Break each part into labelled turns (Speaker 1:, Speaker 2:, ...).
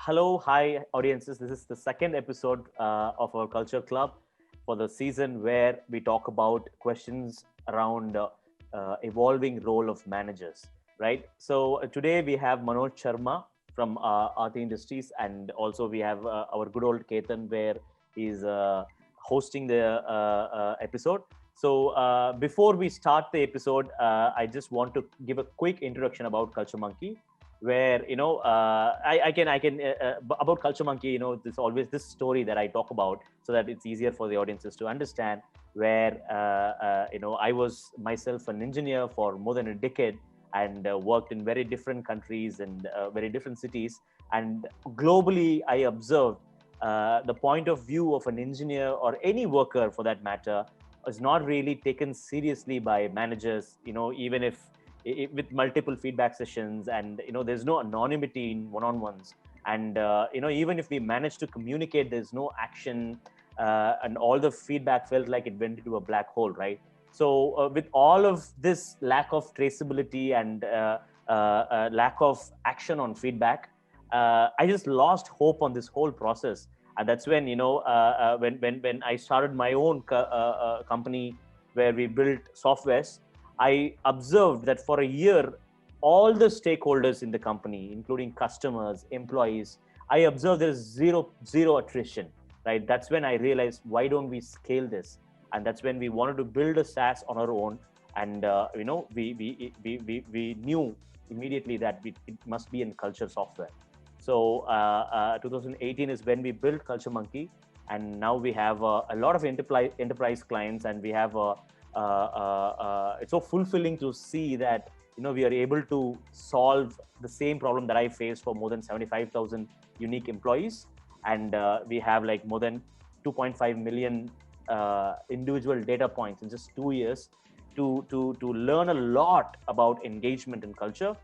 Speaker 1: Hello, hi, audiences. This is the second episode of our Culture Club for the season where we talk about questions around evolving role of managers, right? So today we have Manoj Sharma from Aarti Industries, and also we have our good old Ketan, where he's hosting the episode. So before we start the episode, I just want to give a quick introduction about Culture Monkey, where I can about Culture Monkey. There's always this story that I talk about so that it's easier for the audiences to understand. Where I was myself an engineer for more than a decade, and worked in very different countries and very different cities, and globally I observed the point of view of an engineer or any worker for that matter is not really taken seriously by managers. Even if with multiple feedback sessions, and there's no anonymity in one-on-ones, and even if we manage to communicate, there's no action, and all the feedback felt like it went into a black hole, right? So with all of this lack of traceability and lack of action on feedback, I just lost hope on this whole process. And that's when when I started my own company where we built softwares. I observed that for a year, all the stakeholders in the company, including customers, employees, I observed there's zero attrition, right? That's when I realized, why don't we scale this? And that's when we wanted to build a SaaS on our own. And we knew immediately that it must be in culture software. So 2018 is when we built Culture Monkey, and now we have a lot of enterprise clients, and we have it's so fulfilling to see that we are able to solve the same problem that I faced for more than 75,000 unique employees, and we have like more than 2.5 million individual data points in just 2 years to learn a lot about engagement and culture.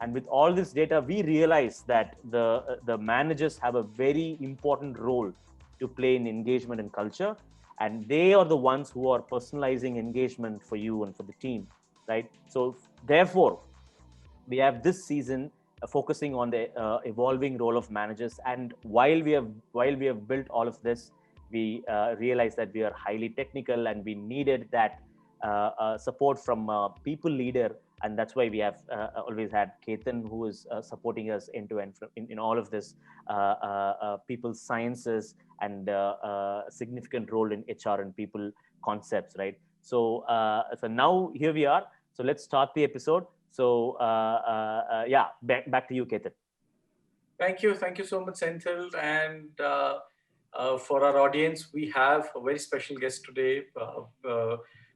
Speaker 1: And with all this data, we realize that the managers have a very important role to play in engagement and culture, and they are the ones who are personalizing engagement for you and for the team, right? So therefore, we have this season focusing on the evolving role of managers. And while we have built all of this, we realized that we are highly technical, and we needed that support from a people leader. And that's why we have always had Ketan, who is supporting us end to end in all of this people sciences and significant role in HR and people concepts, right? So now here we are. So let's start the episode. So yeah, back to you, Ketan.
Speaker 2: Thank you so much, Senthil. And for our audience, we have a very special guest today,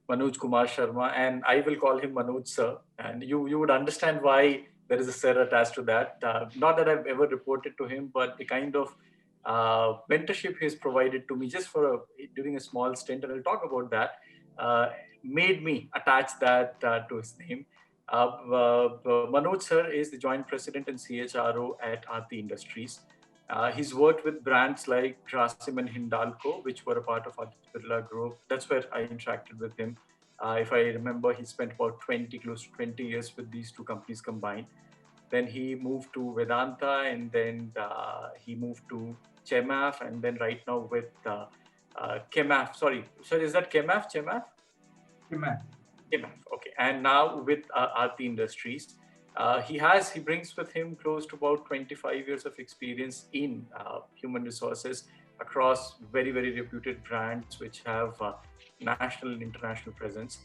Speaker 2: Manoj Kumar Sharma, and I will call him Manoj sir. And you would understand why there is a sir attached to that. Not that I've ever reported to him, but the kind of mentorship he's provided to me just during a small stint, and I'll talk about that, made me attach that to his name. Manoj sir is the joint president and CHRO at Aarti Industries. He's worked with brands like Grasim and Hindalco, which were a part of Aditya Birla Group. That's where I interacted with him. If I remember, he spent about close to 20 years with these two companies combined. Then he moved to Vedanta, and then he moved to Chemaf, and then right now with Chemaf. Sorry, is that Chemaf?
Speaker 3: Human.
Speaker 2: Okay, and now with Aarti Industries, he brings with him close to about 25 years of experience in human resources across very reputed brands which have national and international presence.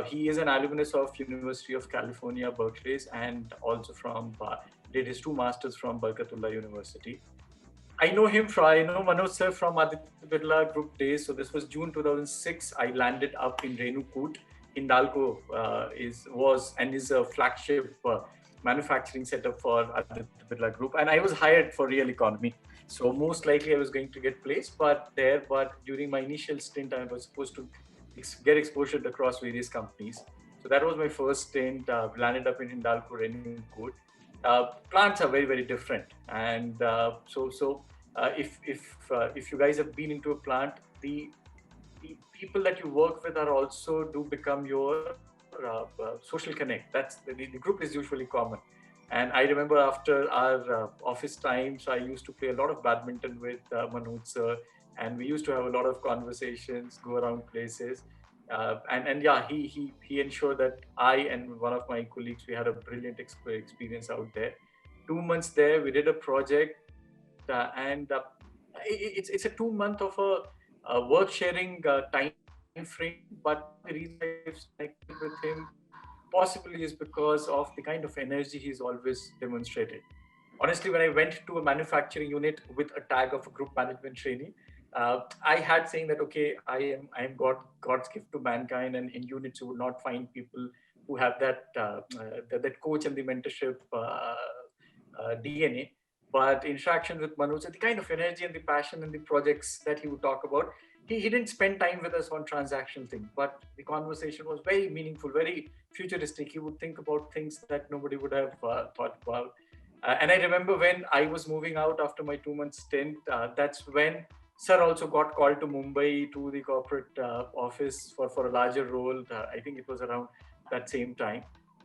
Speaker 2: He is an alumnus of University of California, Berkeley, and also did his 2 masters from Barkatullah University. I know Manoj sir from Aditya Birla Group days. So this was June 2006. I landed up in Renukut. Hindalco is a flagship manufacturing setup for Aditya Birla Group, and I was hired for real economy. So most likely I was going to get placed, but during my initial stint, I was supposed to get exposure across various companies. So that was my first stint. Landed up in Hindalco, Renukut. Plants are very different, and if you guys have been into a plant, the people that you work with are also do become your social connect. That's the group is usually common. And I remember after our office times, I used to play a lot of badminton with Manoj sir, and we used to have a lot of conversations, go around places. And yeah, he ensured that I and one of my colleagues, we had a brilliant experience out there. 2 months there, we did a project, and it's a 2 month of a work sharing time frame. But one of the reasons I've connected with him possibly is because of the kind of energy he's always demonstrated. Honestly, when I went to a manufacturing unit with a tag of a group management trainee, I had saying that okay, I am God's gift to mankind, and in units you will not find people who have that coach and the mentorship DNA. But interaction with Manoj, the kind of energy and the passion and the projects that he would talk about, he didn't spend time with us on transactional things, but the conversation was very meaningful, very futuristic. He would think about things that nobody would have thought about. And I remember when I was moving out after my 2 month stint, that's when Sir also got called to Mumbai to the corporate office for a larger role. I think it was around that same time.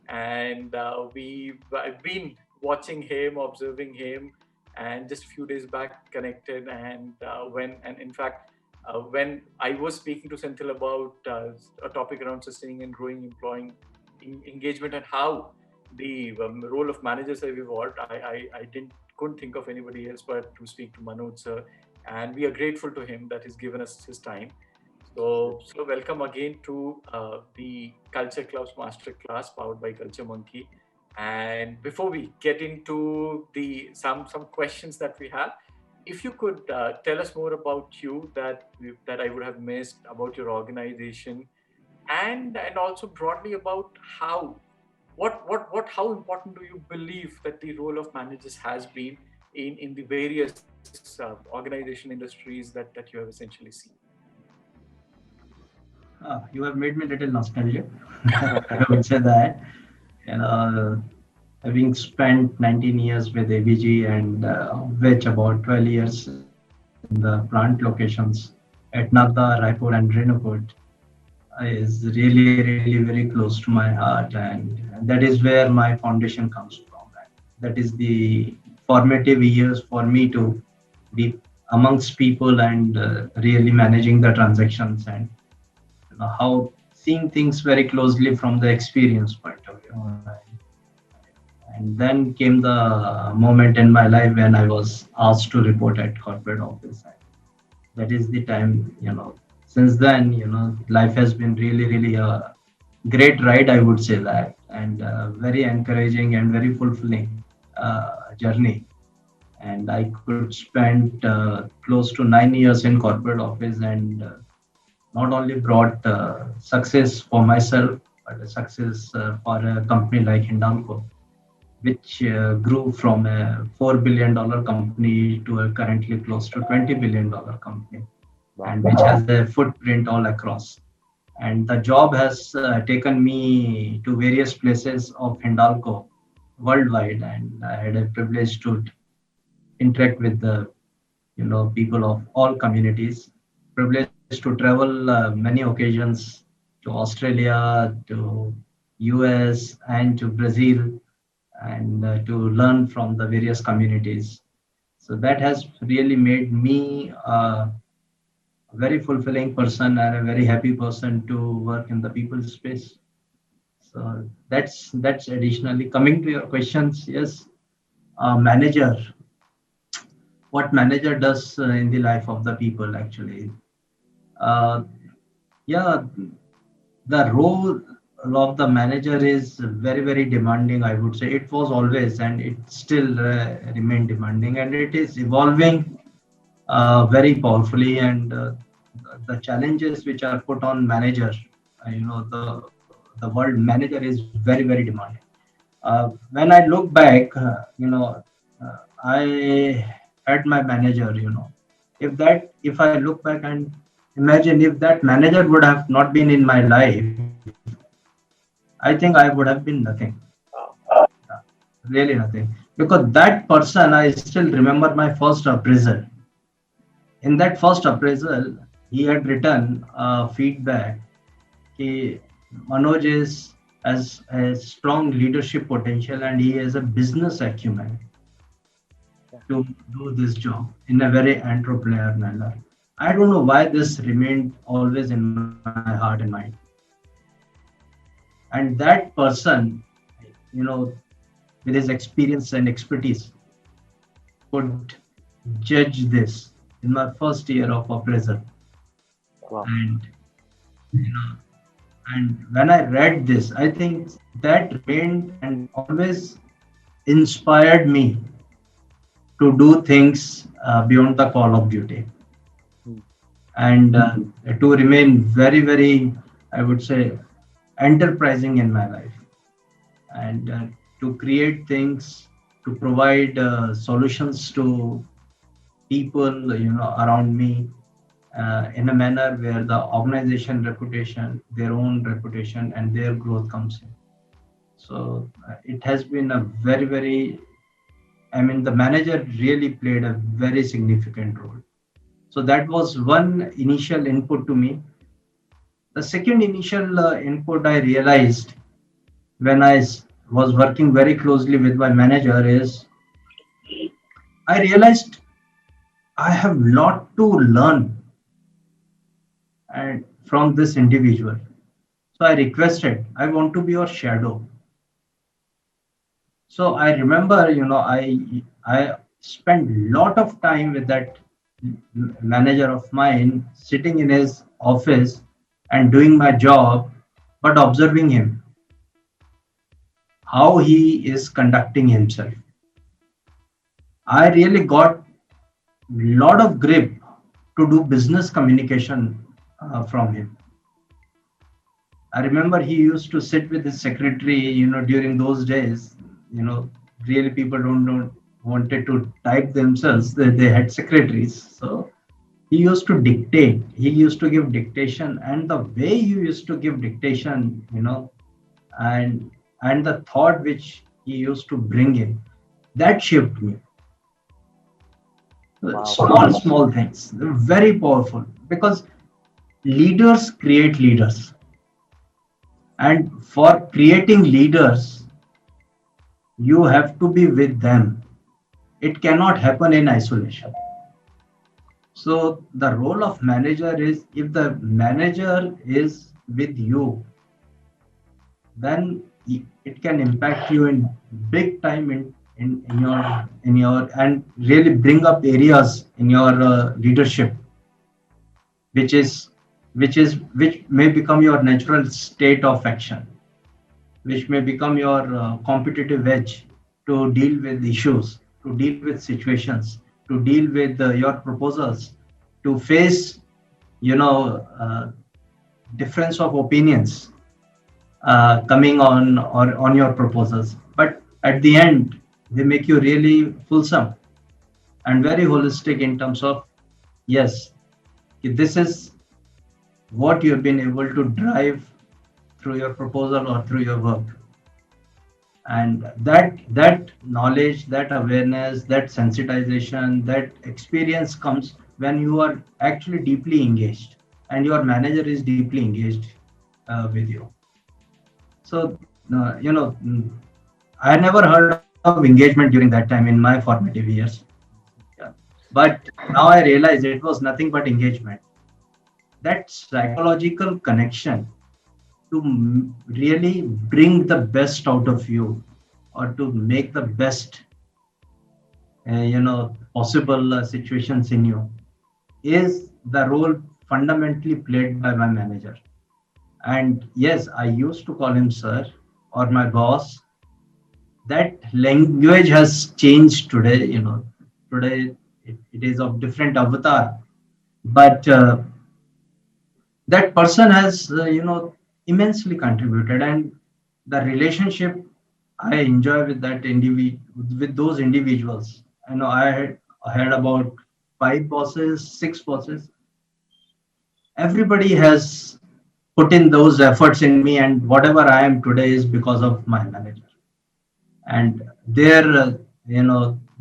Speaker 2: And I've been watching him, observing him, and just a few days back connected. And in fact, when I was speaking to Senthil about a topic around sustaining and growing employee engagement and how the role of managers have evolved, I couldn't think of anybody else but to speak to Manoj sir, and we are grateful to him that he's given us his time. So welcome again to the Culture Club's Masterclass powered by Culture Monkey. And before we get into the some questions that we have, if you could tell us more about you that I would have missed about your organization, and also broadly about how important do you believe that the role of managers has been in the various organization industries that you have essentially seen?
Speaker 3: You have made me a little nostalgic. I would say that, having spent 19 years with ABG and which about 12 years in the plant locations at Nagda, Raipur, and Renupur is really, really very close to my heart, and that is where my foundation comes from. That is the formative years for me to be amongst people and really managing the transactions and how seeing things very closely from the experience point of view. And then came the moment in my life when I was asked to report at corporate office. That is the time, since then, life has been really, really a great ride, I would say that, and very encouraging and very fulfilling journey. And I could spend close to 9 years in corporate office, and not only brought success for myself, but a success for a company like Hindalco, which grew from a $4 billion company to a currently close to $20 billion company, and which has a footprint all across. And the job has taken me to various places of Hindalco worldwide, and I had a privilege to interact with the people of all communities. Privileged to travel many occasions to Australia, to US, and to Brazil, and to learn from the various communities. So that has really made me a very fulfilling person and a very happy person to work in the people space. So that's additionally coming to your questions. Yes, manager. What manager does in the life of the people actually? Uh, yeah, the role of the manager is very, very demanding, I would say. It was always, and it still remain demanding, and it is evolving very powerfully. And the challenges which are put on manager, the word manager is very, very demanding. When I look back, I had my manager. If I look back and imagine if that manager would have not been in my life, I think I would have been nothing, really nothing. Because that person, I still remember my first appraisal. In that first appraisal, he had written feedback. He, Manoj is has a strong leadership potential, and he has a business acumen
Speaker 1: Yeah.
Speaker 3: to do this job in a very entrepreneur manner. I don't know why this remained always in my heart and mind. And that person, you know, with his experience and expertise, could judge this in my first year of appraisal.
Speaker 1: Wow.
Speaker 3: And you know, and when I read this, I think that remained and always inspired me to do things beyond the call of duty,
Speaker 1: Hmm.
Speaker 3: and to remain very, very, I would say, enterprising in my life, and to create things, to provide solutions to people, around me, in a manner where the organization reputation, their own reputation, and their growth comes in. So it has been a very, very, I mean, the manager really played a very significant role. So that was one initial input to me. The second initial input I realized when was working very closely with my manager is I realized I have lot to learn and from this individual. So I requested, I want to be your shadow. So I remember, I spent lot of time with that manager of mine, sitting in his office and doing my job, but observing him, how he is conducting himself. I really got lot of grip to do business communication from him. I remember he used to sit with his secretary, during those days, you know, really people don't know, wanted to type themselves, they had secretaries. So he used to dictate, he used to give dictation, and the way he used to give dictation, and the thought which he used to bring in, that shaped me.
Speaker 1: Wow.
Speaker 3: Small things, they're very powerful because leaders create leaders. And for creating leaders, you have to be with them. It cannot happen in isolation. So the role of manager is, if the manager is with you, then it can impact you in big time in your and really bring up areas in your leadership, which is which may become your natural state of action, which may become your competitive edge to deal with issues, to deal with situations, to deal with your proposals, to face, you know, uh, difference of opinions coming on your proposals. But at the end, they make you really fulsome and very holistic in terms of, yes, this is what you have been able to drive through your proposal or through your work. And that knowledge, that awareness, that sensitization, that experience comes when you are actually deeply engaged and your manager is deeply engaged with you. So I never heard of engagement during that time in my formative years. Yeah. But now I realize it was nothing but engagement, that psychological connection to really bring the best out of you, or to make the best possible situations in you, is the role fundamentally played by my manager. And yes, I used to call him sir or my boss. That language has changed today. Today it is of different avatar, but that person has immensely contributed. And the relationship I enjoy with that with those individuals. I had about 5 bosses, 6 bosses. Everybody has put in those efforts in me, and whatever I am today is because of my manager and their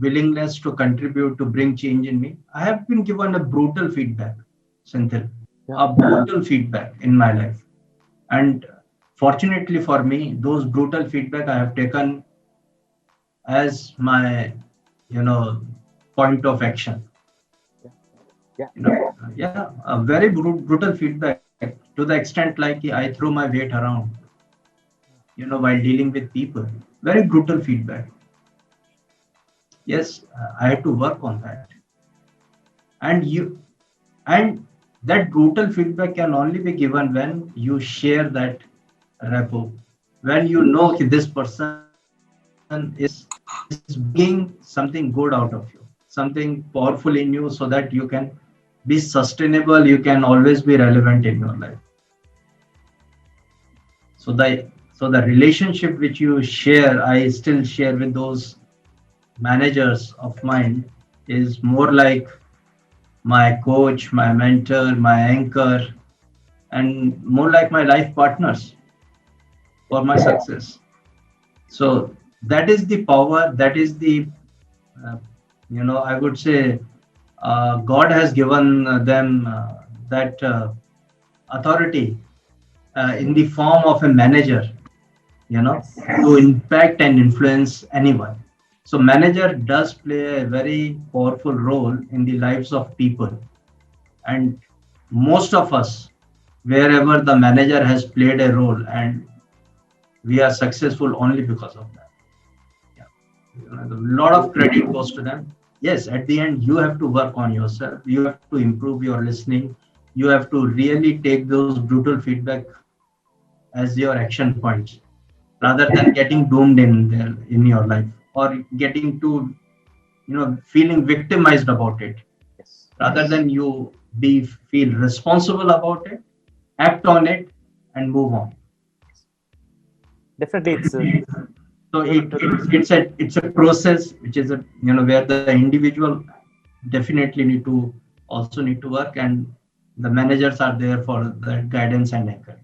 Speaker 3: willingness to contribute to bring change in me. I have been given a brutal feedback, Senthil,
Speaker 1: Yeah.
Speaker 3: a brutal feedback in my life. And fortunately for me, those brutal feedback I have taken as my, you know, point of action.
Speaker 1: Yeah.
Speaker 3: You know, yeah, a very brutal feedback to the extent like I threw my weight around, while dealing with people. Very brutal feedback. Yes, I had to work on that. And and that brutal feedback can only be given when you share that rapport, when you know that this person is bringing something good out of you, something powerful in you, so that you can be sustainable, you can always be relevant in your life. So the relationship which you share, I still share with those managers of mine, is more like my coach, my mentor, my anchor, and more like my life partners for my success. So that is the power, that is the, uh, I would say, God has given them that authority in the form of a manager, to impact and influence anyone. So manager does play a very powerful role in the lives of people. And most of us, wherever the manager has played a role, and we are successful only because of that. Yeah. A lot of credit goes to them. Yes, at the end, you have to work on yourself. You have to improve your listening. You have to really take those brutal feedback as your action points, rather than getting doomed in your life, or getting to, feeling victimized about it.
Speaker 1: Yes.
Speaker 3: Rather than you feel responsible about it, act on it, and move on.
Speaker 1: Definitely, it's
Speaker 3: So it's a process which is where the individual definitely need to work, and the managers are there for the guidance and anchoring.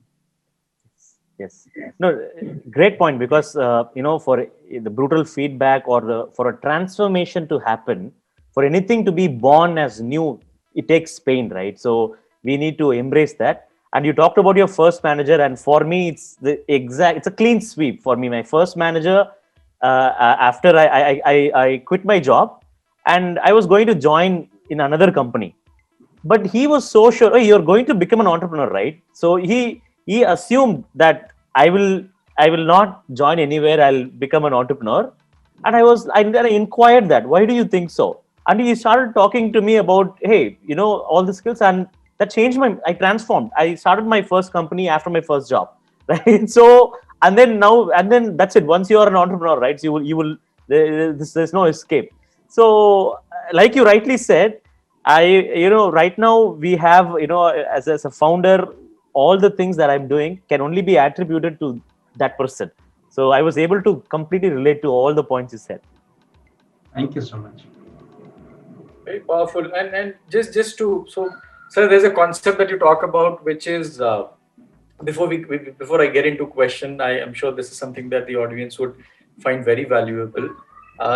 Speaker 1: Yes. No, great point, because for the brutal feedback, or for a transformation to happen, for anything to be born as new, it takes pain, right? So we need to embrace that. And you talked about your first manager, and for me, it's a clean sweep for me. My first manager, after I quit my job, and I was going to join in another company, but he was so sure, "Oh, you're going to become an entrepreneur, right?" So he assumed that I will not join anywhere, I'll become an entrepreneur. And I inquired that, "Why do you think so?" And he started talking to me about, "Hey, all the skills," and that changed I transformed. I started my first company after my first job. Right? So, and then that's it. Once you are an entrepreneur, right? So there's no escape. So, like you rightly said, right now we have, as a founder, all the things that I'm doing can only be attributed to that person. So I was able to completely relate to all the points you said.
Speaker 3: Thank you so much.
Speaker 2: Very powerful. And just to, so sir, there's a concept that you talk about, which is before I get into question, I am sure this is something that the audience would find very valuable.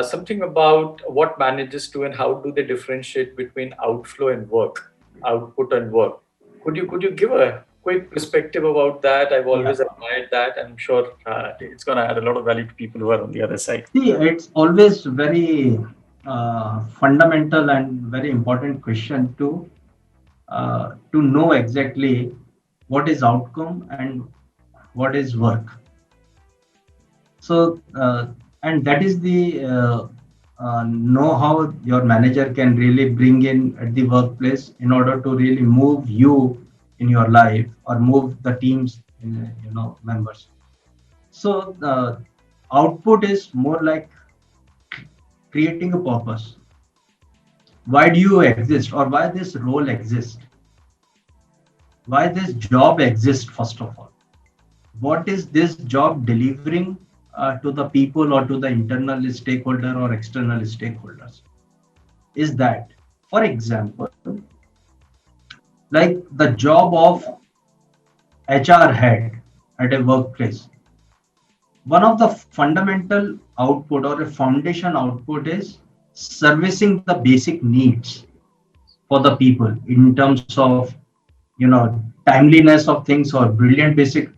Speaker 2: Something about what managers do and how do they differentiate between outflow and work, output and work. Could you give a quick perspective about that? I've always admired that, and I'm sure it's going to add a lot of value to people who are on the other side.
Speaker 3: See, it's always very fundamental and very important question to know exactly what is outcome and what is work. So, and that is the know how your manager can really bring in at the workplace in order to really move you in your life, or move the team's members. So output is more like creating a purpose. Why do you exist, or why this role exists? Why this job exists, first of all? What is this job delivering to the people, or to the internal stakeholder or external stakeholders? Is that, for example, like the job of HR head at a workplace? One of the fundamental output, or a foundation output, is servicing the basic needs for the people in terms of timeliness of things, or brilliant basic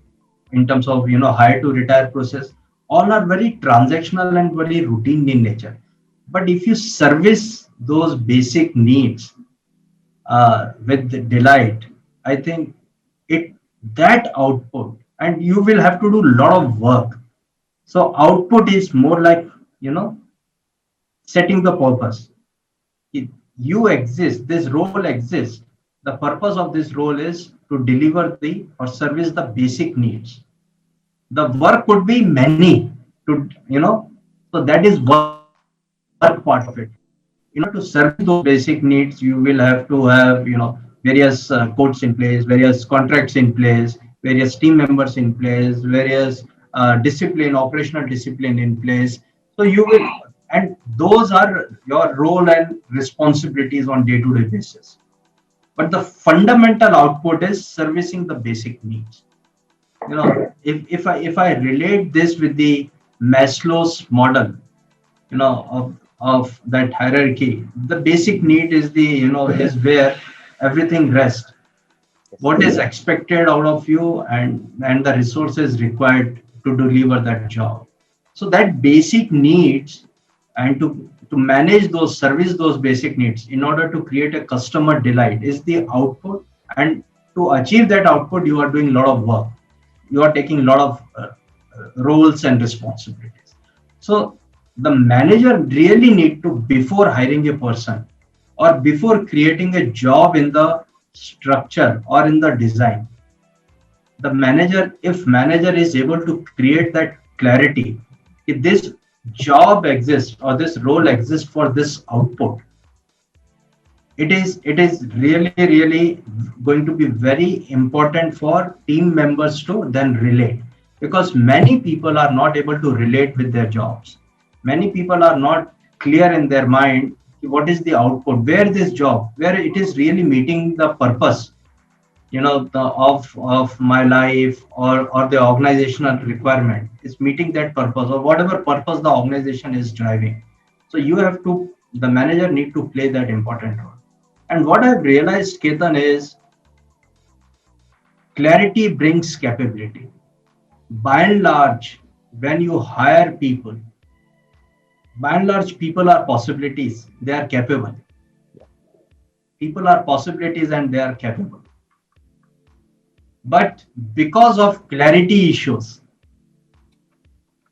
Speaker 3: in terms of hire to retire process, all are very transactional and very routine in nature. But if you service those basic needs with delight, I think it that output, and you will have to do a lot of work. So output is more like setting the purpose. It, you exist, this role exists. The purpose of this role is to deliver the or service the basic needs. The work could be many to so that is work part of it. In order to service those basic needs, you will have to have various codes in place, various contracts in place, various team members in place, various discipline, operational discipline in place. So you will, and those are your role and responsibilities on day-to-day basis. But the fundamental output is servicing the basic needs. If I relate this with the Maslow's model, of that hierarchy, the basic need is the is where everything rests. What is expected out of you, and the resources required to deliver that job. So that basic needs, and to manage those, service those basic needs in order to create a customer delight is the output. And to achieve that output, you are doing a lot of work, you are taking a lot of roles and responsibilities. So the manager really need to, before hiring a person or before creating a job in the structure or in the design, the manager, if manager is able to create that clarity, if this job exists or this role exists for this output, it is really going to be very important for team members to then relate, because many people are not able to relate with their jobs. Many people are not clear in their mind what is the output, where this job, where it is really meeting the purpose, of my life, or the organizational requirement is meeting that purpose, or whatever purpose the organization is driving. So you have to, the manager need to play that important role. And what I've realized, Ketan, is clarity brings capability. By and large, when you hire people, by and large, people are possibilities, they are capable. People are possibilities and they are capable. But because of clarity issues,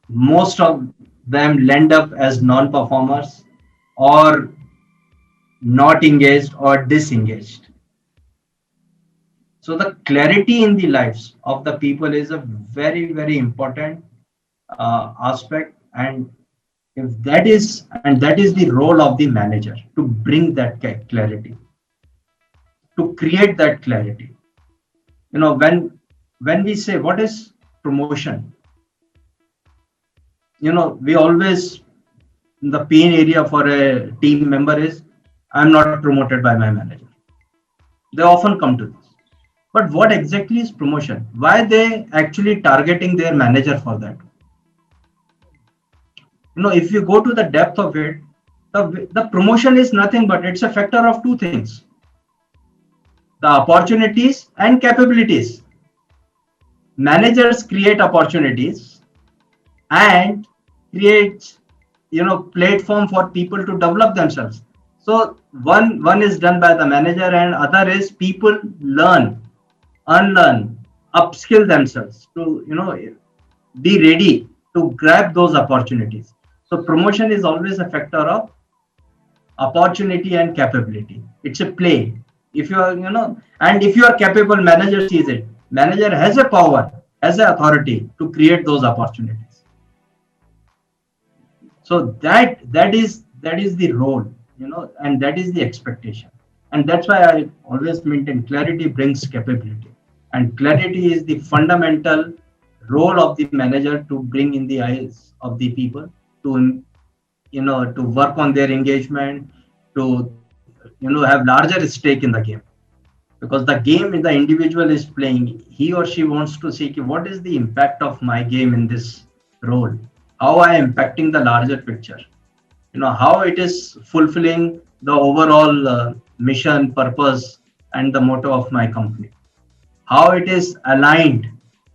Speaker 3: most of them end up as non-performers, or not engaged or disengaged. So the clarity in the lives of the people is a very important aspect. And if that is the role of the manager, to bring that clarity, to create that clarity. When we say what is promotion, we always, the pain area for a team member is, I'm not promoted by my manager. They often come to this. But what exactly is promotion? Why they actually targeting their manager for that? If you go to the depth of it, the promotion is nothing but it's a factor of two things: the opportunities and capabilities. Managers create opportunities and create platform for people to develop themselves. So one is done by the manager, and other is people learn, unlearn, upskill themselves to be ready to grab those opportunities. So promotion is always a factor of opportunity and capability. It's a play. If you are and if you are capable, manager sees it. Manager has a power, has an authority to create those opportunities. So that is the role, and that is the expectation. And that's why I always maintain clarity brings capability. And clarity is the fundamental role of the manager to bring in the eyes of the people, to to work on their engagement, to have larger stake in the game. Because the game the individual is playing, he or she wants to see what is the impact of my game in this role, how I am impacting the larger picture, how it is fulfilling the overall mission, purpose, and the motto of my company, how it is aligned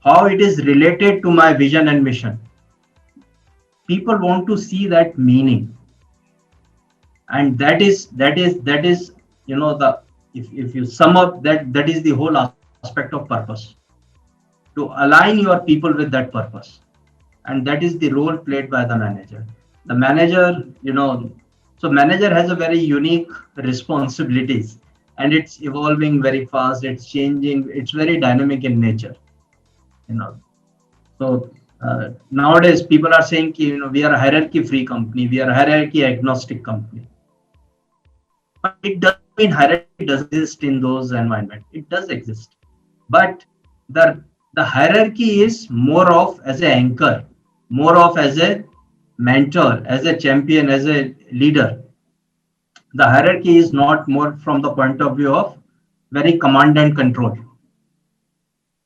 Speaker 3: how it is related to my vision and mission. People want to see that meaning, and that is the, if you sum up that is the whole aspect of purpose, to align your people with that purpose. And that is the role played by the manager, so manager has a very unique responsibilities, and it's evolving very fast, it's changing, it's very dynamic in nature, you know so nowadays people are saying we are a hierarchy free company, we are a hierarchy agnostic company, but it doesn't mean hierarchy doesn't exist in those environments. It does exist, but the the hierarchy is more of as an anchor, more of as a mentor, as a champion, as a leader. The hierarchy is not more from the point of view of very command and control.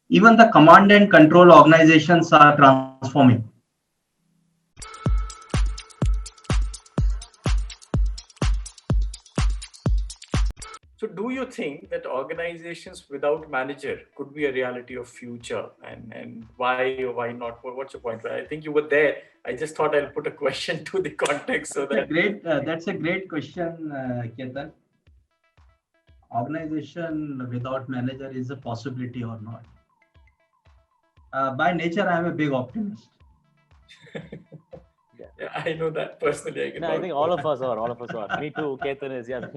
Speaker 3: Even the command and control organizations are transforming.
Speaker 2: So do you think that organizations without manager could be a reality of future, and why or why not? What's your point? I think you were there. I just thought I'll put a question to the context so that.
Speaker 3: That's a great question, Ketan. Organization without manager is a possibility or not? By nature, I am a big optimist.
Speaker 2: Yeah, I know that personally.
Speaker 1: I think all of us are. Me too. Ketan is, yeah.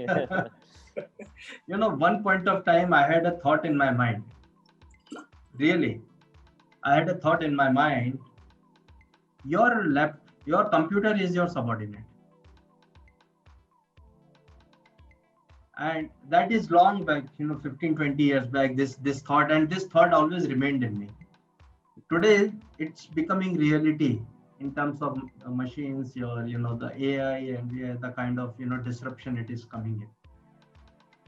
Speaker 3: One point of time, I had a thought in my mind. Really, I had a thought in my mind. Your computer is your subordinate, and that is long back, 15, 20 years back. This thought, and this thought always remained in me. Today, it's becoming reality in terms of machines, the AI, and the kind of disruption it is coming in.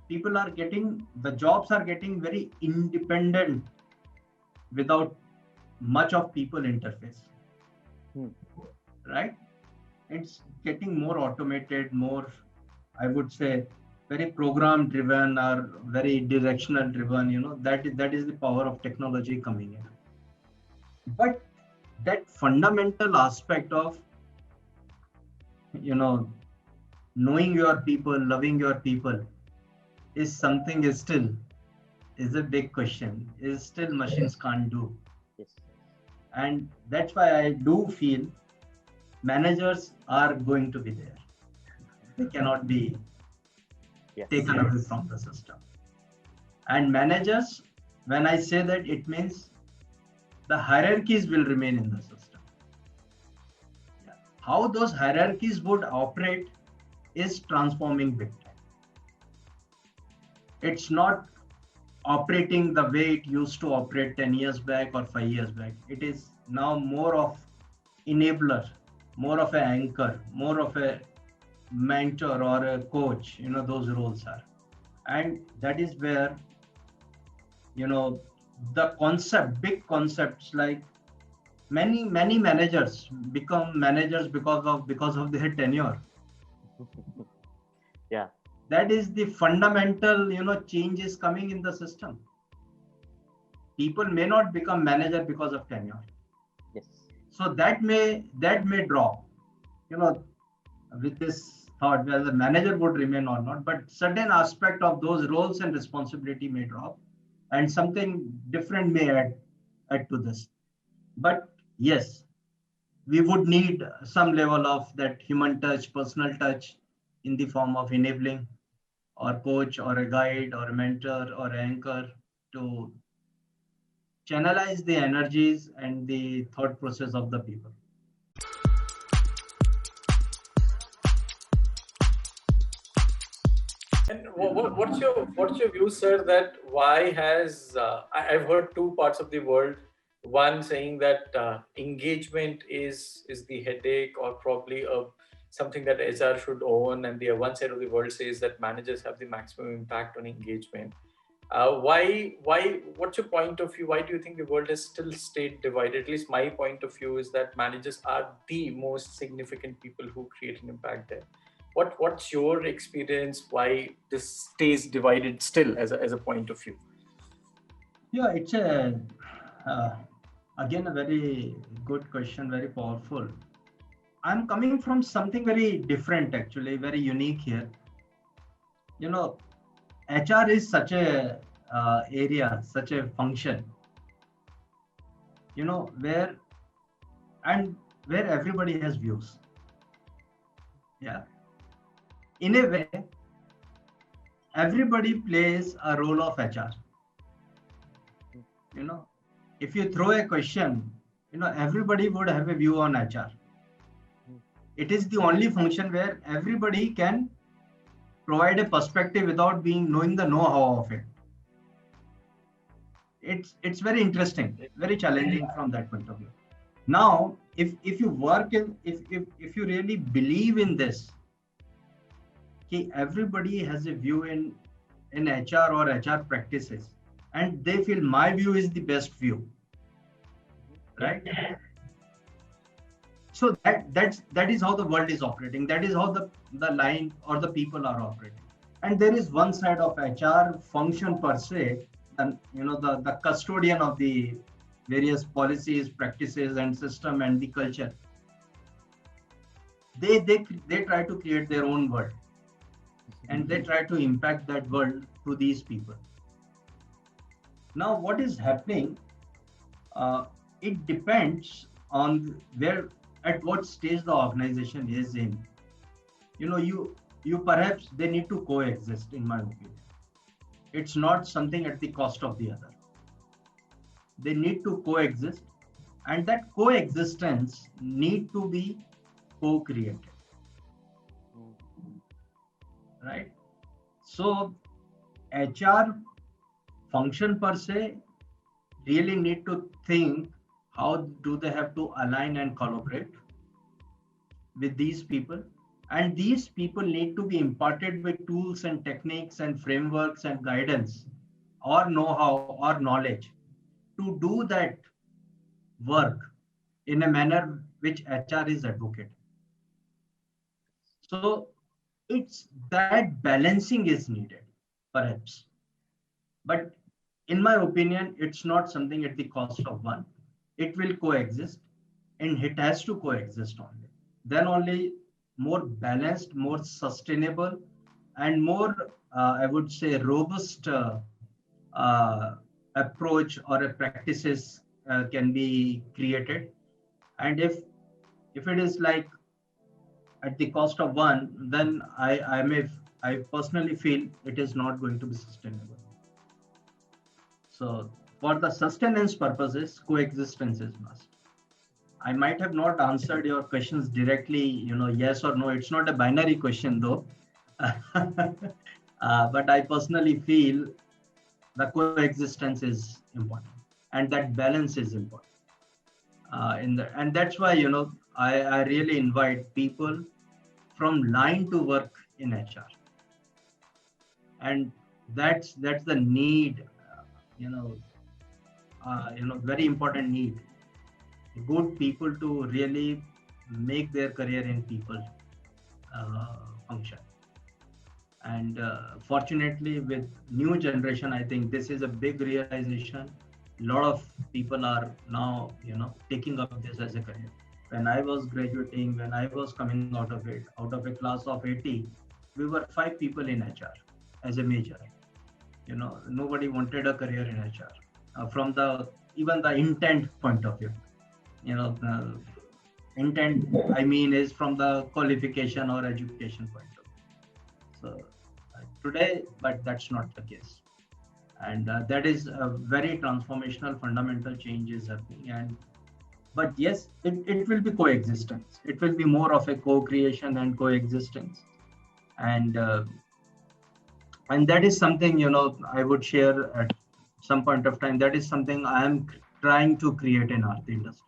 Speaker 3: The jobs are getting very independent without much of people interface. Right? It's getting more automated, more, I would say, very program driven or very directional driven. That is the power of technology coming in. But that fundamental aspect of knowing your people, loving your people, is something is a big question, is still machines can't do.
Speaker 1: Yes.
Speaker 3: And that's why I do feel managers are going to be there. They cannot be taken away from the system. And managers, when I say that, it means the hierarchies will remain in the system. How those hierarchies would operate is transforming big time. It's not operating the way it used to operate 10 years back or 5 years back. It is now more of enabler, more of an anchor, more of a mentor or a coach, those roles are. And that is where, the big concepts like many managers become managers because of their tenure.
Speaker 1: Yeah.
Speaker 3: That is the fundamental, change is coming in the system. People may not become manager because of tenure.
Speaker 1: Yes.
Speaker 3: So that may drop, with this thought whether the manager would remain or not, but certain aspect of those roles and responsibility may drop, and something different may add to this. But yes, we would need some level of that human touch, personal touch, in the form of enabling or coach or a guide or a mentor or anchor to channelize the energies and the thought process of the people.
Speaker 2: And what's your view, sir? That why has I've heard two parts of the world. One saying that engagement is the headache, or probably something that HR should own, and the one side of the world says that managers have the maximum impact on engagement. Why? What's your point of view? Why do you think the world has still stayed divided? At least my point of view is that managers are the most significant people who create an impact there. What's your experience? Why this stays divided still as a point of view?
Speaker 3: Yeah, it's a Again, a very good question, very powerful. I'm coming from something very different, actually, very unique here. You know, HR is such a area, such a function, where and where everybody has views. Yeah. In a way, everybody plays a role of HR. You know, if you throw a question, everybody would have a view on HR. It is the only function where everybody can provide a perspective without knowing the know-how of it. It's very interesting, very challenging from that point of view. Now, if you work in, if you really believe in this, okay, everybody has a view in HR or HR practices, and they feel my view is the best view, right? So that is how the world is operating. That is how the line or the people are operating. And there is one side of HR function per se, and the custodian of the various policies, practices, and system and the culture. They try to create their own world, and they try to impact that world to these people. Now, what is happening? It depends on at what stage the organization is in. You perhaps they need to coexist, in my opinion. It's not something at the cost of the other. They need to coexist, and that coexistence need to be co-created, right? So HR function per se really need to think how do they have to align and collaborate with these people, and these people need to be imparted with tools and techniques and frameworks and guidance or know-how or knowledge to do that work in a manner which HR is advocating. So it's that balancing is needed, perhaps. But in my opinion, it's not something at the cost of one. It will coexist, and it has to coexist only. Then only more balanced, more sustainable, and more, I would say, robust approach or a practices can be created. And if it is like at the cost of one, then I personally feel it is not going to be sustainable. So for the sustenance purposes, coexistence is must. I might have not answered your questions directly, yes or no. It's not a binary question though. But I personally feel the coexistence is important, and that balance is important. And that's why I really invite people from line to work in HR, and that's the need, very important need. Good people to really make their career in people function. And fortunately, with new generation, I think this is a big realization. A lot of people are now, taking up this as a career. When I was graduating, when I was coming out of it, out of a class of 80, we were 5 people in HR as a major. Nobody wanted a career in HR from even the intent point of view. The intent, I mean, is from the qualification or education point of view. So today, but that's not the case. And that is a very transformational, fundamental change is happening. But yes, it will be coexistence. It will be more of a co-creation and coexistence. And that is something, I would share at some point of time. That is something I am trying to create in Aarti Industries.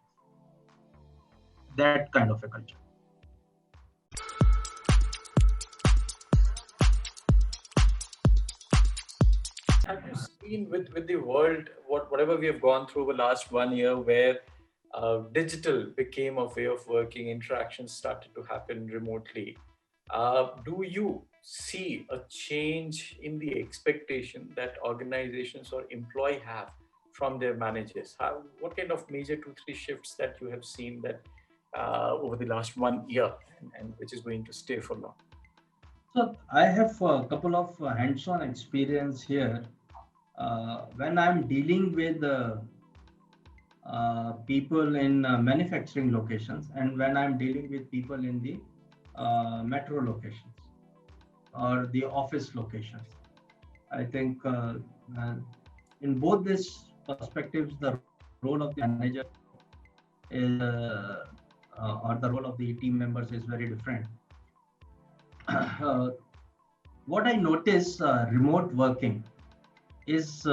Speaker 3: That kind of a culture.
Speaker 2: Have you seen with the world, whatever we have gone through the last 1 year, where digital became a way of working, interactions started to happen remotely. Do you see a change in the expectation that organizations or employee have from their managers? What kind of major 2-3 shifts that you have seen that over the last 1 year, and which is going to stay for long?
Speaker 3: So I have a couple of hands-on experience here. When I'm dealing with people in manufacturing locations, and when I'm dealing with people in the metro locations or the office locations, I think in both these perspectives, the role of the manager is, or the role of the team members is very different. What I notice remote working is, we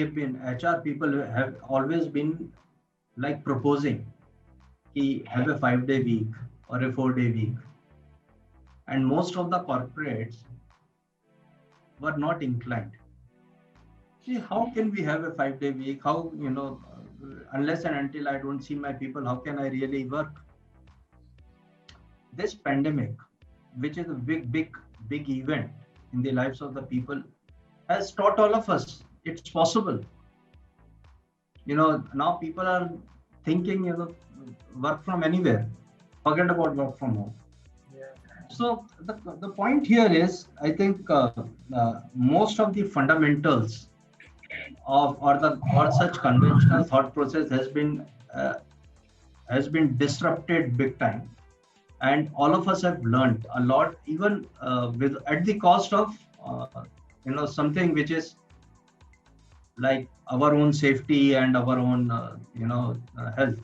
Speaker 3: have been, HR people have always been like proposing, have a 5-day week or a 4-day week. And most of the corporates were not inclined. See, how can we have a 5-day week? How, unless and until I don't see my people, how can I really work? This pandemic, which is a big event in the lives of the people, has taught all of us it's possible. Now people are thinking, work from anywhere, forget about work from home.
Speaker 2: Yeah.
Speaker 3: So the point here is, I think most of the fundamentals of or such conventional thought process has been disrupted big time. And all of us have learned a lot, even at the cost of something which is like our own safety and our own health.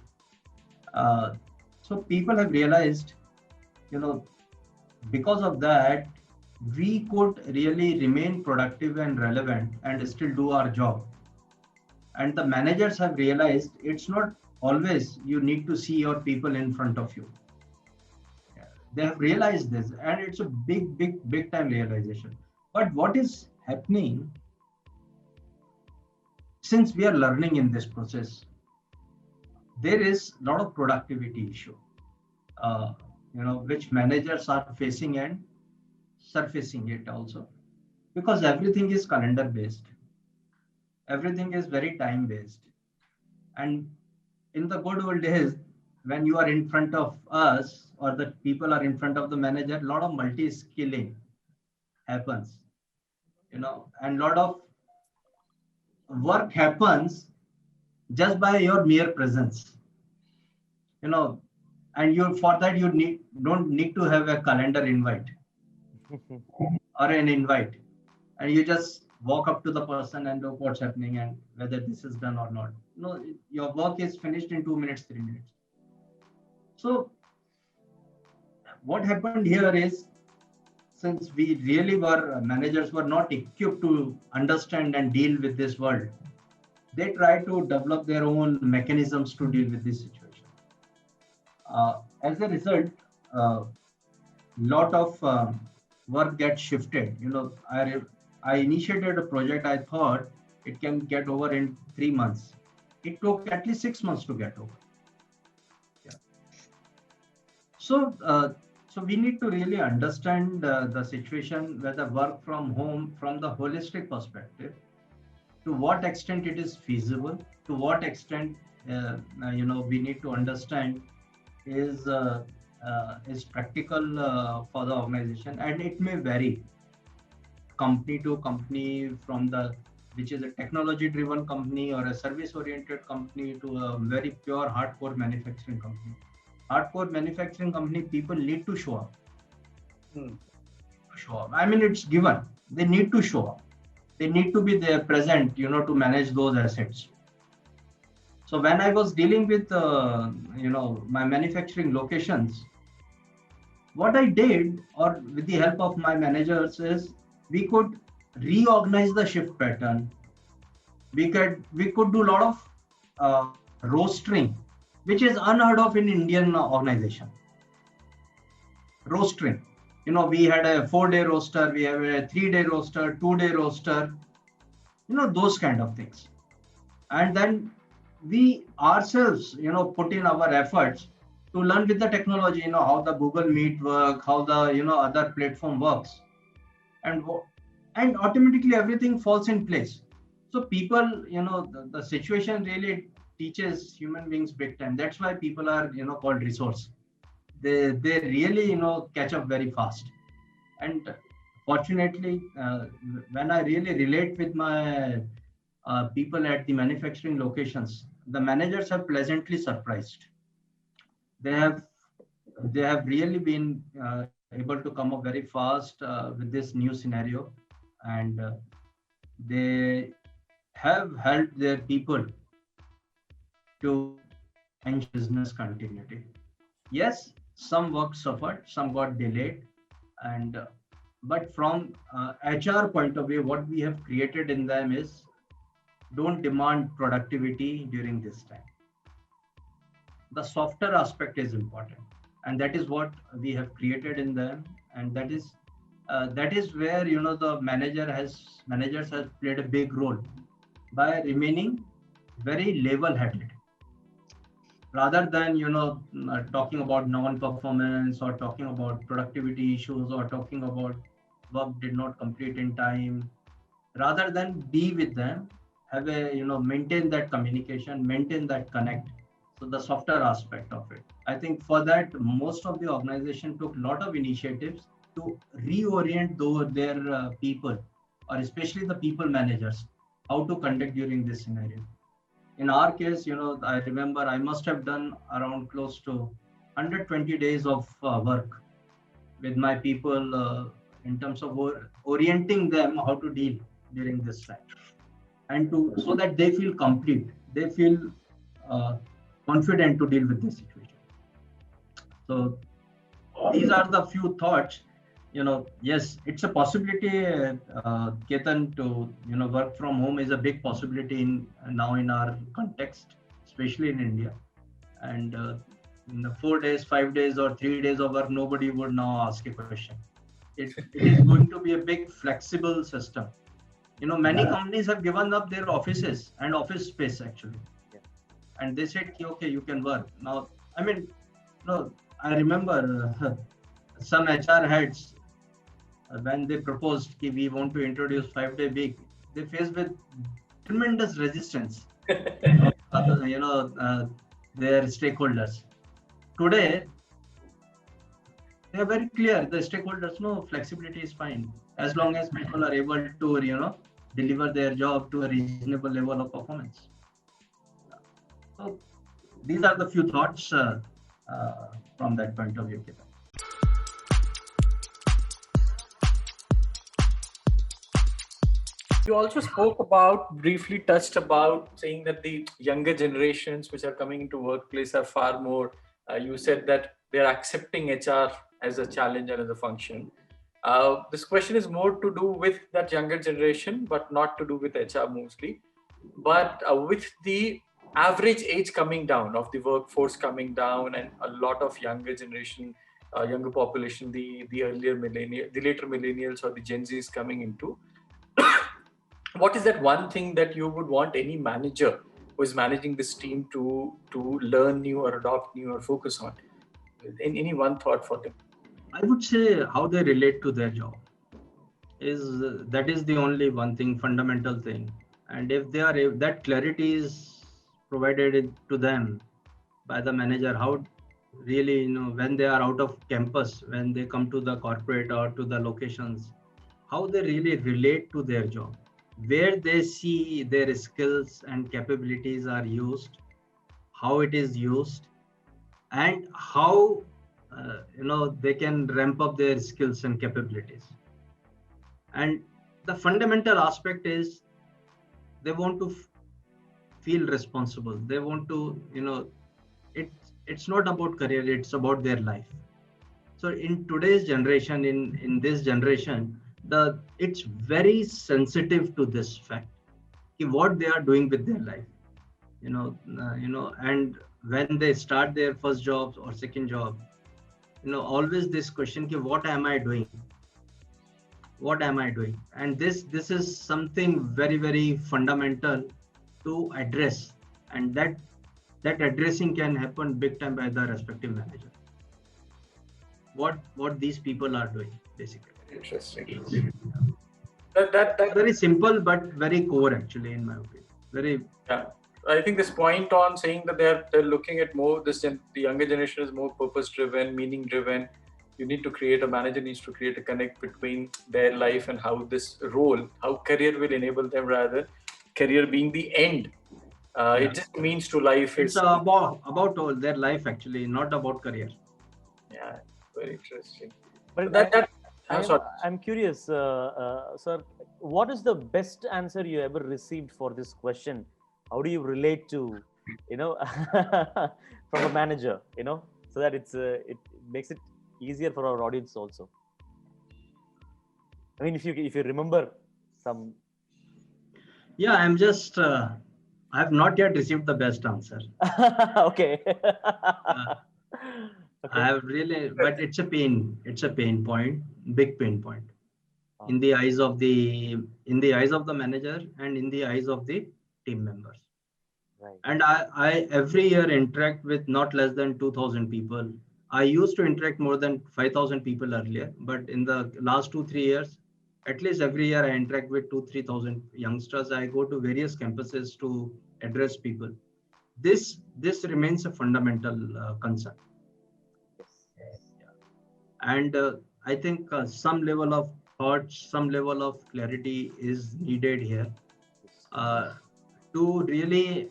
Speaker 3: So people have realized, because of that, we could really remain productive and relevant and still do our job. And the managers have realized it's not always you need to see your people in front of you. They have realized this, and it's a big time realization. But what is happening, since we are learning in this process, there is a lot of productivity issue, which managers are facing and surfacing it also, because everything is calendar based, everything is very time based. And in the good old days, when you are in front of us or the people are in front of the manager, a lot of multi-skilling happens, and a lot of work happens just by your mere presence, and for that you don't need to have a calendar invite or an invite, and you just walk up to the person and look what's happening and whether this is done or not. No, your work is finished in 2 minutes, 3 minutes. So what happened here is, since we really managers were not equipped to understand and deal with this world, they try to develop their own mechanisms to deal with this situation. As a result, lot of work gets shifted. I initiated a project. I thought it can get over in 3 months. It took at least 6 months to get over. Yeah. So we need to really understand the situation, whether work from home from the holistic perspective, to what extent it is feasible, to what extent we need to understand is practical for the organization, and it may vary company to company, from which is a technology driven company or a service oriented company to a very pure hardcore manufacturing company. Hardcore manufacturing company, people need to show up. Show up. I mean, it's given. They need to show up. They need to be there present, to manage those assets. So when I was dealing with, my manufacturing locations, what I did, or with the help of my managers, is we could reorganize the shift pattern. We could do a lot of rostering, which is unheard of in Indian organization. Rostering. We had a 4-day roster, we have a 3-day roster, 2-day roster, those kind of things. And then we ourselves, put in our efforts to learn with the technology, how the Google Meet work, how the, other platform works. And and automatically everything falls in place. So people, the situation really teaches human beings big time. That's why people are, called resource. They really, catch up very fast. And fortunately, when I really relate with my people at the manufacturing locations, the managers are pleasantly surprised. They have they have really been able to come up very fast with this new scenario, and they have helped their people to ensure business continuity. Yes, some work suffered, some got delayed, and but from HR point of view, what we have created in them is don't demand productivity during this time. The softer aspect is important, and that is what we have created in them, and that is where the managers has played a big role by remaining very level headed rather than talking about non-performance or talking about productivity issues or talking about work did not complete in time. Rather than be with them, have a maintain that communication, maintain that connect. So the softer aspect of it, I think for that most of the organization took a lot of initiatives to reorient their people, or especially the people managers, how to conduct during this scenario. In our case, I remember I must have done around close to 120 days of work with my people in terms of orienting them how to deal during this time, and to so that they feel complete, they feel uh, confident to deal with this situation. So these are the few thoughts. Yes, it's a possibility, Ketan, to work from home is a big possibility in now in our context, especially in India. And in the 4 days, 5 days, or 3 days of work, nobody would now ask a question. It is going to be a big flexible system. Many companies have given up their offices and office space actually, and they said, okay, you can work now. I mean, I remember some HR heads when they proposed that we want to introduce 5-day week, they faced with tremendous resistance. Their stakeholders. Today, they are very clear. The stakeholders know flexibility is fine as long as people are able to, deliver their job to a reasonable level of performance. So these are the few thoughts from that point of view.
Speaker 2: You also briefly touched about saying that the younger generations which are coming into workplace are far more, you said that they're accepting HR as a challenge and as a function. This question is more to do with that younger generation, but not to do with HR mostly. But with the average age coming down of the workforce coming down, and a lot of younger generation, younger population, the later millennials or the Gen Zs coming into, what is that one thing that you would want any manager who is managing this team to learn new or adopt new or focus on? Any one thought for them?
Speaker 3: I would say how they relate to their job is that is the only one thing, fundamental thing. And if they are that clarity is provided to them by the manager, how really when they are out of campus, when they come to the corporate or to the locations, how they really relate to their job, where they see their skills and capabilities are used, how it is used, and how they can ramp up their skills and capabilities. And the fundamental aspect is they want to feel responsible. They want to, it's not about career, it's about their life. So in today's generation, in this generation, it's very sensitive to this fact, what they are doing with their life, and when they start their first jobs or second job, always this question, what am I doing? What am I doing? And this is something very, very fundamental to address, and that addressing can happen big time by the respective manager. What these people are doing, basically.
Speaker 2: Interesting. That
Speaker 3: Very simple, but very core actually, in my opinion. Very.
Speaker 2: Yeah, I think this point on saying that they're looking at more the younger generation is more purpose driven, meaning driven. You need to create a manager needs to create a connect between their life and how this role, how career will enable them rather. Career being the end, it just means to life
Speaker 3: It's
Speaker 2: is.
Speaker 3: about all their life actually, not about career.
Speaker 2: Yeah, very interesting.
Speaker 1: But
Speaker 2: Sorry.
Speaker 1: I'm curious, sir, what is the best answer you ever received for this question? How do you relate to, from a manager, so that it makes it easier for our audience also. I mean, if you remember some.
Speaker 3: Yeah, I'm just. I have not yet received the best answer.
Speaker 1: Okay.
Speaker 3: I have really, but it's a pain. It's a pain point, big pain point, in the eyes of the manager and in the eyes of the team members.
Speaker 1: Right.
Speaker 3: And I every year interact with not less than 2,000 people. I used to interact more than 5,000 people earlier, but in the last 2-3 years, at least every year I interact with 2-3,000 youngsters. I go to various campuses to address people. This remains a fundamental concern. And I think some level of thought, some level of clarity is needed here to really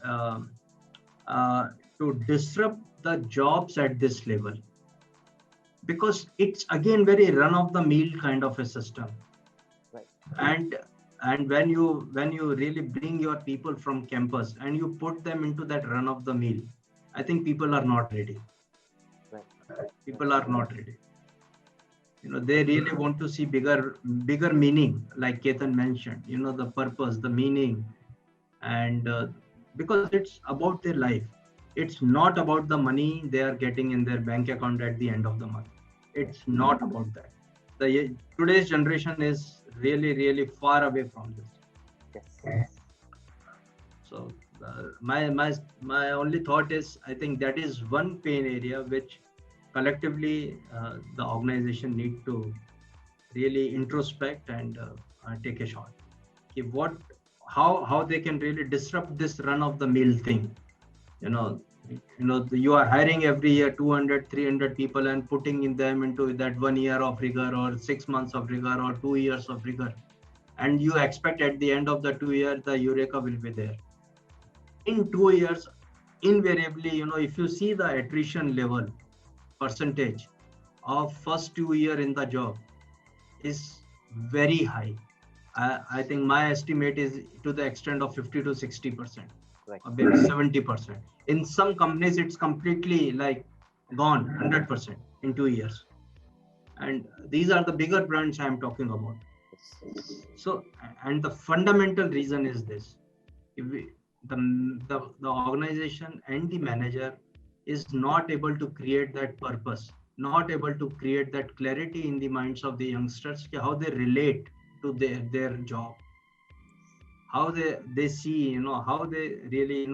Speaker 3: to disrupt the jobs at this level, because it's again very run of the mill kind of a system.
Speaker 1: Right.
Speaker 3: And when you really bring your people from campus and you put them into that run of the mill, I think people are not ready.
Speaker 1: Right.
Speaker 3: People are not ready. They really want to see bigger meaning, like Ketan mentioned, the purpose, the meaning, and because it's about their life. It's not about the money they are getting in their bank account at the end of the month. It's not about that. Today's generation is really, really far away from this.
Speaker 1: Yes.
Speaker 3: So my only thought is, I think that is one pain area which collectively the organization need to really introspect and take a shot. How they can really disrupt this run of the mill thing. You are hiring every year 200-300 people and putting in them into that 1 year of rigor or 6 months of rigor or 2 years of rigor, and you expect at the end of the 2 years the eureka will be there. In 2 years, invariably, if you see the attrition level percentage of first 2 year in the job is very high. I think my estimate is to the extent of 50 to 60%,
Speaker 1: right,
Speaker 3: or maybe 70%. In some companies, it's completely like gone 100% in 2 years. And these are the bigger brands I'm talking about. So, and the fundamental reason is this: if the organization and the manager is not able to create that purpose, not able to create that clarity in the minds of the youngsters, how they relate to their job, how they see, how they really,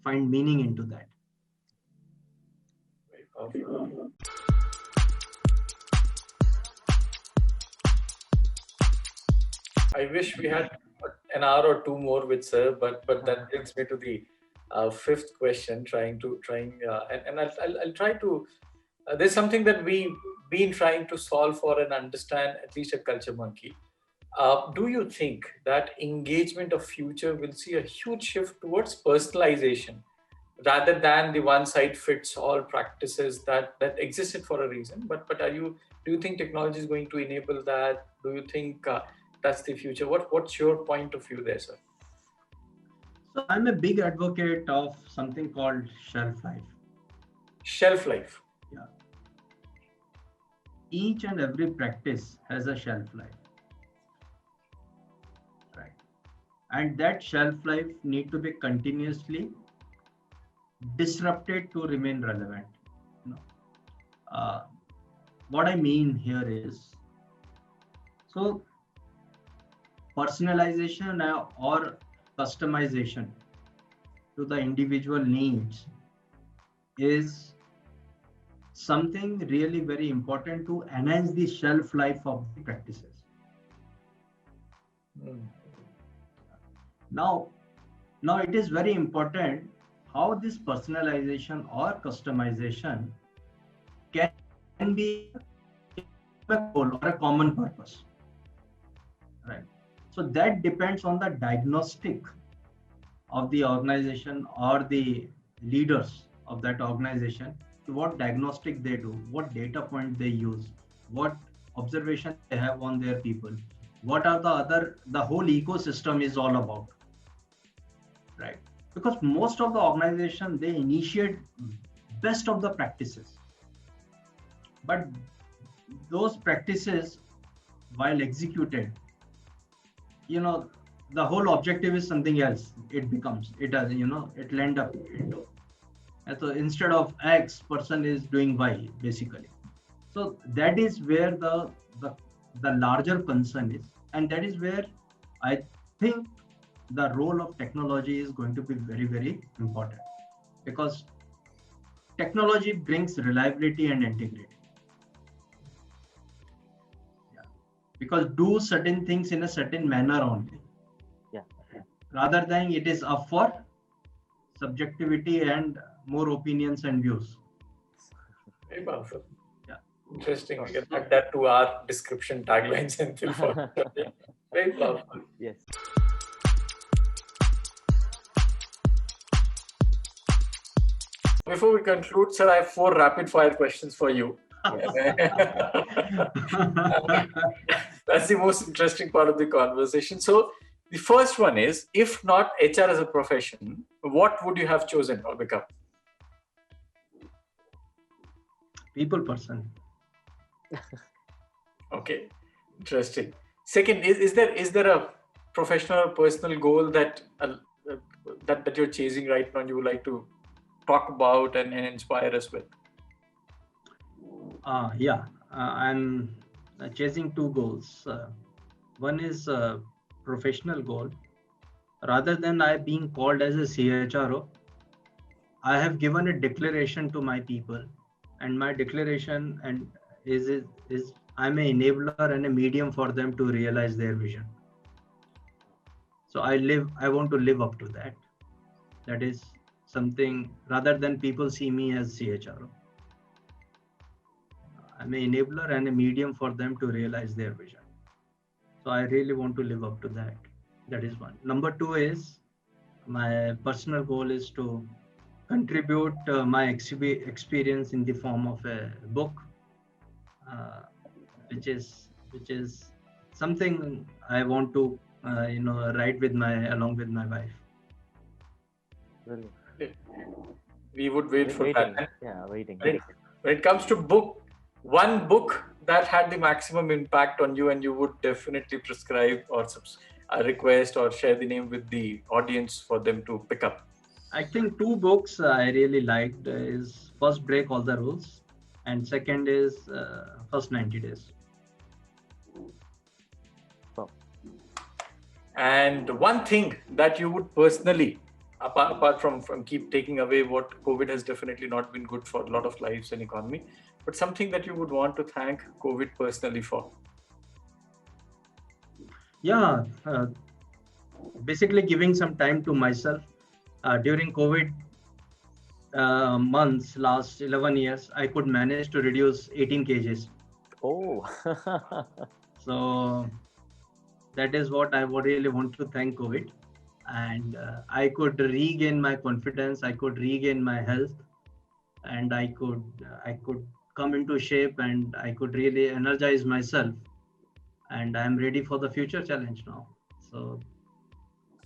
Speaker 3: find meaning into that.
Speaker 2: I wish we had an hour or two more with sir, but that brings me to the fifth question. And I'll try to. There's something that we've been trying to solve for and understand, at least at Culture Monkey. Do you think that engagement of future will see a huge shift towards personalization rather than the one-size-fits-all practices that existed for a reason? But do you think technology is going to enable that? Do you think that's the future? What's your point of view there, sir?
Speaker 3: So I'm a big advocate of something called shelf life.
Speaker 2: Shelf life.
Speaker 3: Yeah. Each and every practice has a shelf life. Right. And that shelf life need to be continuously disrupted to remain relevant. What I mean here is, so personalization or customization to the individual needs is something really very important to enhance the shelf life of the practices. Now it is very important how this personalization or customization can be a goal or a common purpose, right? So that depends on the diagnostic of the organization or the leaders of that organization, what diagnostic they do, what data point they use, what observation they have on their people, what are the whole ecosystem is all about, right? Because most of the organization, they initiate best of the practices, but those practices, while executed, the whole objective is something else. It'll end up into. And so instead of X, person is doing Y, basically. So that is where the larger concern is, and that is where I think the role of technology is going to be very, very important, because technology brings reliability and integrity. Yeah. Because do certain things in a certain manner only.
Speaker 1: Yeah.
Speaker 3: Rather than it is up for subjectivity and more opinions and views.
Speaker 2: Very powerful.
Speaker 3: Yeah.
Speaker 2: Interesting. We can add that to our description taglines until for very powerful.
Speaker 1: Yes.
Speaker 2: Before we conclude, sir, I have 4 rapid fire questions for you. That's the most interesting part of the conversation. So the first one is, if not HR as a profession, what would you have chosen or become?
Speaker 3: People person.
Speaker 2: Okay, interesting. Second, is there a professional or personal goal that that you're chasing right now and you would like to talk about and inspire us with?
Speaker 3: I'm chasing 2 goals. One is a professional goal. Rather than I being called as a CHRO, I have given a declaration to my people, and my declaration is I'm an enabler and a medium for them to realize their vision. So I want to live up to that. That is something, rather than people see me as CHRO. I'm an enabler and a medium for them to realize their vision. So I really want to live up to that. That is one. Number 2 is my personal goal is to contribute my experience in the form of a book, which is something I want to write along with my wife.
Speaker 1: Brilliant.
Speaker 2: We would wait for
Speaker 1: Waiting.
Speaker 2: that.
Speaker 1: Yeah, waiting.
Speaker 2: When it comes to book, one book that had the maximum impact on you and you would definitely prescribe or request or share the name with the audience for them to pick up.
Speaker 3: I think 2 books I really liked is first, Break All the Rules, and second is First 90 Days.
Speaker 2: And one thing that you would personally, apart from keep taking away what COVID has definitely not been good for a lot of lives and economy, but something that you would want to thank COVID personally for?
Speaker 3: Yeah, basically giving some time to myself. During COVID months, last 11 years, I could manage to reduce 18 kgs.
Speaker 1: Oh.
Speaker 3: So that is what I would really want to thank COVID. And I could regain my confidence, I could regain my health, and I could come into shape, and I could really energize myself. And I'm ready for the future challenge now. So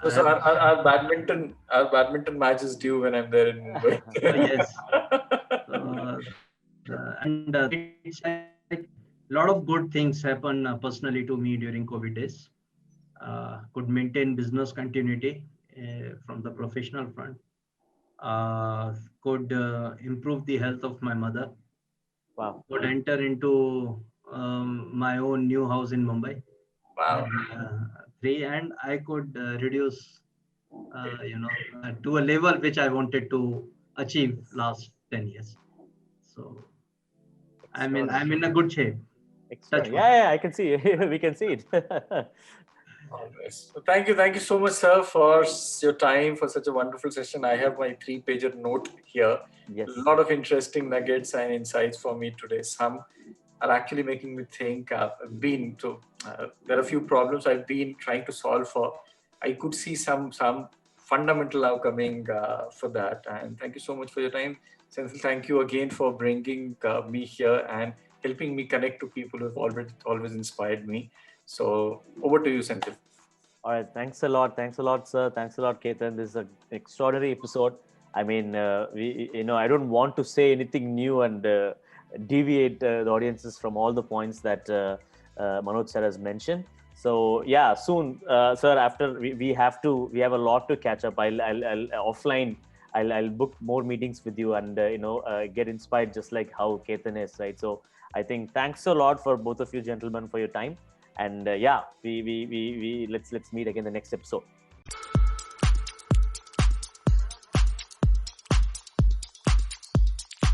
Speaker 2: our badminton match is due when I'm there in Mumbai.
Speaker 3: Yes. And it's like a lot of good things happen personally to me during COVID days. Could maintain business continuity from the professional front. Could improve the health of my mother.
Speaker 1: Wow.
Speaker 3: Could enter into my own new house in Mumbai.
Speaker 2: Wow.
Speaker 3: And I could reduce, to a level which I wanted to achieve last 10 years. So I'm in a good shape.
Speaker 1: Yeah, I can see. We can see it.
Speaker 2: Always. So thank you so much, sir, for your time, for such a wonderful session. I have my 3-pager note here.
Speaker 1: Yes.
Speaker 2: A lot of interesting nuggets and insights for me today. Some are actually making me think. There are a few problems I've been trying to solve for. I could see some fundamental now coming for that. And thank you so much for your time, Senthil. Thank you again for bringing me here and helping me connect to people who've always inspired me. So over to you, Senthil.
Speaker 1: All right. Thanks a lot. Thanks a lot, sir. Thanks a lot, Ketan. This is an extraordinary episode. I mean, I don't want to say anything new and deviate the audiences from all the points that Manoj sir has mentioned. So yeah, soon, sir. After we have a lot to catch up. I'll offline. I'll book more meetings with you and get inspired just like how Ketan is, right? So I think thanks a lot for both of you gentlemen for your time. And yeah, we let's meet again the next episode.